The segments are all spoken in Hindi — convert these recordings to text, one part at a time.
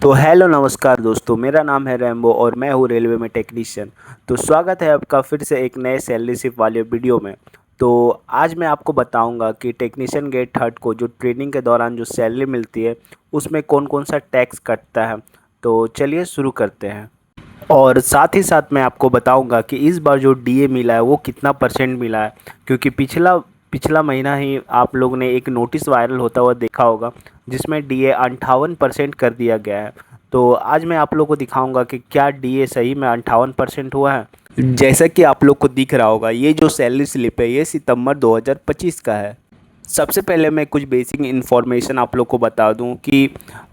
तो हेलो नमस्कार दोस्तों, मेरा नाम है रैम्बो और मैं हूँ रेलवे में टेक्नीशियन। तो स्वागत है आपका फिर से एक नए सैलरी स्लिप वाले वीडियो में। तो आज मैं आपको बताऊंगा कि टेक्नीशियन ग्रेड थर्ड को जो ट्रेनिंग के दौरान जो सैलरी मिलती है उसमें कौन कौन सा टैक्स कटता है। तो चलिए शुरू करते हैं। और साथ ही साथ मैं आपको बताऊंगा कि इस बार जो डीए मिला है वो कितना परसेंट मिला है, क्योंकि पिछला पिछला महीना ही आप लोग ने एक नोटिस वायरल होता हुआ देखा होगा जिसमें डीए 58% कर दिया गया है। तो आज मैं आप लोग को दिखाऊंगा कि क्या डीए सही में 58% हुआ है। जैसा कि आप लोग को दिख रहा होगा, ये जो सैलरी स्लिप है ये सितंबर 2025 का है। सबसे पहले मैं कुछ बेसिक इन्फॉर्मेशन आप लोग को बता दूं कि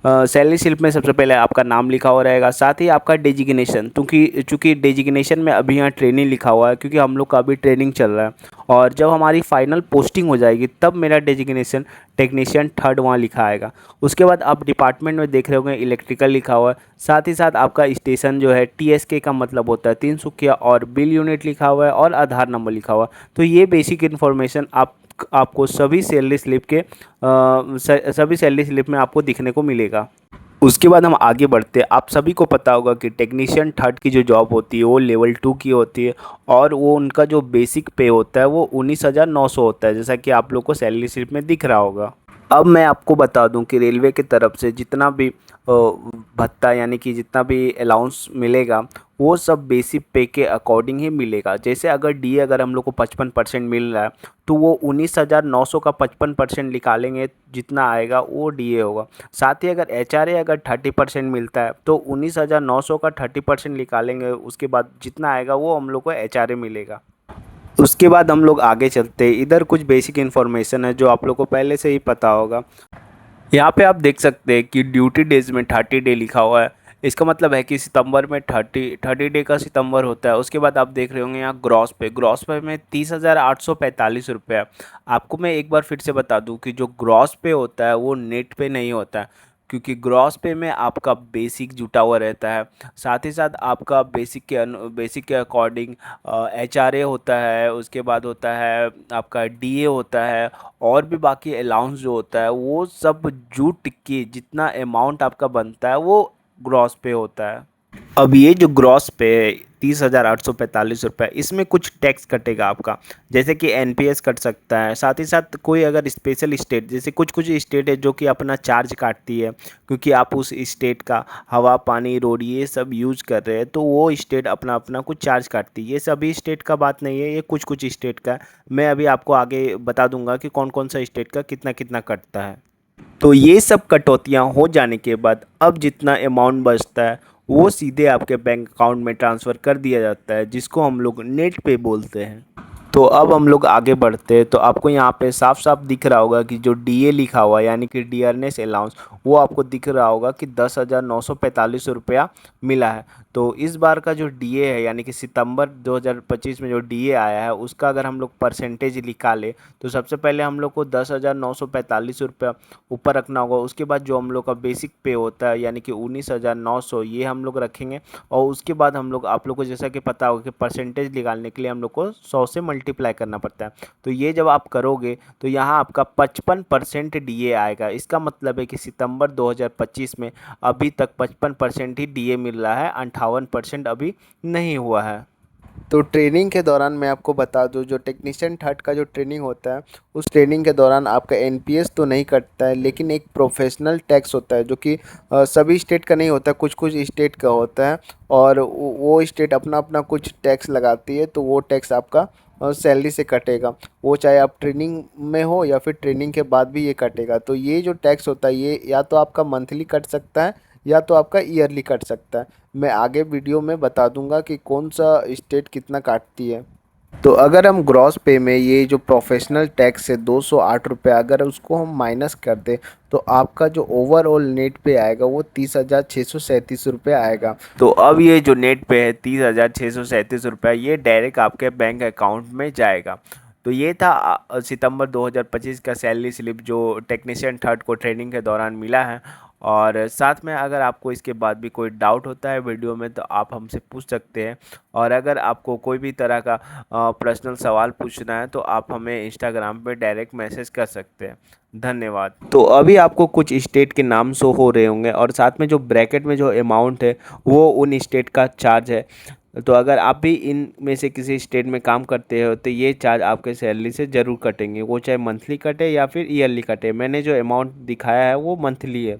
सैलरी स्लिप में सबसे पहले आपका नाम लिखा हुआ रहेगा, साथ ही आपका डेजिग्नेशन, क्योंकि चूँकि डेजिग्नेशन में अभी यहाँ ट्रेनिंग लिखा हुआ है क्योंकि हम लोग का अभी ट्रेनिंग चल रहा है। और जब हमारी फाइनल पोस्टिंग हो जाएगी तब मेरा डेजिग्नेशन टेक्नीशियन थर्ड वहाँ लिखा आएगा। उसके बाद आप डिपार्टमेंट में देख रहे होंगे इलेक्ट्रिकल लिखा हुआ है, साथ ही साथ आपका स्टेशन जो है टीएसके का मतलब होता है तिनसुकिया, और बिल यूनिट लिखा हुआ है और आधार नंबर लिखा हुआ है। तो ये बेसिक इन्फॉर्मेशन आपको सभी सैलरी स्लिप के सभी सैलरी स्लिप में आपको दिखने को मिलेगा। उसके बाद हम आगे बढ़ते हैं। आप सभी को पता होगा कि टेक्नीशियन थर्ड की जो जॉब होती है वो लेवल 2 की होती है, और वो उनका जो बेसिक पे होता है वो 19,900 होता है, जैसा कि आप लोग को सैलरी स्लिप में दिख रहा होगा। अब मैं आपको बता दूं कि रेलवे की तरफ से जितना भी भत्ता यानी कि जितना भी अलाउंस मिलेगा वो सब बेसिक पे के अकॉर्डिंग ही मिलेगा। जैसे अगर डी अगर हम लोग को 55% मिल रहा है तो वो 19,900 का 55% निकालेंगे, जितना आएगा वो डीए होगा। साथ ही अगर एचआरए अगर 30% मिलता है तो 19,900 का 30% निकालेंगे, उसके बाद जितना आएगा वो हम लोग को एचआरए मिलेगा। उसके बाद हम लोग आगे चलते हैं। इधर कुछ बेसिक इन्फॉर्मेशन है जो आप लोग को पहले से ही पता होगा। यहाँ पे आप देख सकते हैं कि ड्यूटी डेज में 30 डे लिखा हुआ है। इसका मतलब है कि सितंबर में 30 डे का सितंबर होता है। उसके बाद आप देख रहे होंगे यहाँ ग्रॉस पे में 30,845 रुपये। आपको मैं एक बार फिर से बता दूँ कि जो ग्रॉस पे होता है वो नेट पे नहीं होता है, क्योंकि ग्रॉस पे में आपका बेसिक जुटा हुआ रहता है। साथ ही साथ आपका बेसिक के अकॉर्डिंग एचआरए होता है, उसके बाद होता है आपका डीए होता है, और भी बाकी अलाउंस जो होता है वो सब जुट के जितना अमाउंट आपका बनता है वो ग्रॉस पे होता है। अब ये जो ग्रॉस पे 30,845 रुपये, इसमें कुछ टैक्स कटेगा आपका, जैसे कि एनपीएस कट सकता है। साथ ही साथ कोई अगर स्पेशल स्टेट, जैसे कुछ कुछ स्टेट है जो कि अपना चार्ज काटती है क्योंकि आप उस स्टेट का हवा पानी रोड ये सब यूज कर रहे हैं, तो वो स्टेट अपना अपना कुछ चार्ज काटती है। ये सभी स्टेट का बात नहीं है, ये कुछ कुछ स्टेट का है। मैं अभी आपको आगे बता दूंगा कि कौन कौन सा स्टेट का कितना कितना कटता है। तो ये सब कटौतियाँ हो जाने के बाद अब जितना अमाउंट बचता है वो सीधे आपके बैंक अकाउंट में ट्रांसफ़र कर दिया जाता है, जिसको हम लोग नेट पे बोलते हैं। तो अब हम लोग आगे बढ़ते हैं। तो आपको यहाँ पे साफ साफ दिख रहा होगा कि जो डीए लिखा हुआ है यानी कि डियरनेस अलाउंस, वो आपको दिख रहा होगा कि 10,945 रुपया मिला है। तो इस बार का जो डीए है यानी कि सितंबर 2025 में जो डीए आया है उसका अगर हम लोग परसेंटेज निकालें तो सबसे पहले हम लोग को 10,945 रुपया ऊपर रखना होगा। उसके बाद जो हम लोग का बेसिक पे होता है यानी कि 19,900 ये हम लोग रखेंगे, और उसके बाद हम लोग आप लोग को जैसा कि पता होगा कि परसेंटेज निकालने के लिए हम लोग को 100 से मल्टीप्लाई करना पड़ता है। तो ये जब आप करोगे तो यहाँ आपका 55% डीए आएगा। इसका मतलब है कि सितंबर 2025 में अभी तक 55% ही डीए मिल रहा है, 58% अभी नहीं हुआ है। तो ट्रेनिंग के दौरान मैं आपको बता दूं, जो टेक्नीशियन थर्ड का जो ट्रेनिंग होता है उस ट्रेनिंग के दौरान आपका एनपीएस तो नहीं कटता है, लेकिन एक प्रोफेशनल टैक्स होता है जो कि सभी स्टेट का नहीं होता, कुछ कुछ स्टेट का होता है। और वो स्टेट अपना अपना कुछ टैक्स लगाती है, तो वो टैक्स आपका सैलरी से कटेगा। वो चाहे आप ट्रेनिंग में हो या फिर ट्रेनिंग के बाद भी ये कटेगा। तो ये जो टैक्स होता है ये या तो आपका मंथली कट सकता है या तो आपका ईयरली कट सकता है। मैं आगे वीडियो में बता दूंगा कि कौन सा स्टेट कितना काटती है। तो अगर हम ग्रॉस पे में ये जो प्रोफेशनल टैक्स है 208 रुपये, अगर उसको हम माइनस कर दें तो आपका जो ओवरऑल नेट पे आएगा वो 30,637 रुपये आएगा। तो अब ये जो नेट पे है 30,637 रुपये, ये डायरेक्ट आपके बैंक अकाउंट में जाएगा। तो ये था सितंबर 2025 का सैलरी स्लिप जो टेक्नीशियन थर्ड को ट्रेनिंग के दौरान मिला है। और साथ में अगर आपको इसके बाद भी कोई डाउट होता है वीडियो में तो आप हमसे पूछ सकते हैं। और अगर आपको कोई भी तरह का पर्सनल सवाल पूछना है तो आप हमें इंस्टाग्राम पे डायरेक्ट मैसेज कर सकते हैं। धन्यवाद। तो अभी आपको कुछ स्टेट के नाम शो हो रहे होंगे और साथ में जो ब्रैकेट में जो अमाउंट है वो उन स्टेट का चार्ज है। तो अगर आप भी इन में से किसी स्टेट में काम करते हो तो ये चार्ज आपके सैलरी से ज़रूर कटेंगे, वो चाहे मंथली कटे या फिर ईयरली कटे। मैंने जो अमाउंट दिखाया है वो मंथली है।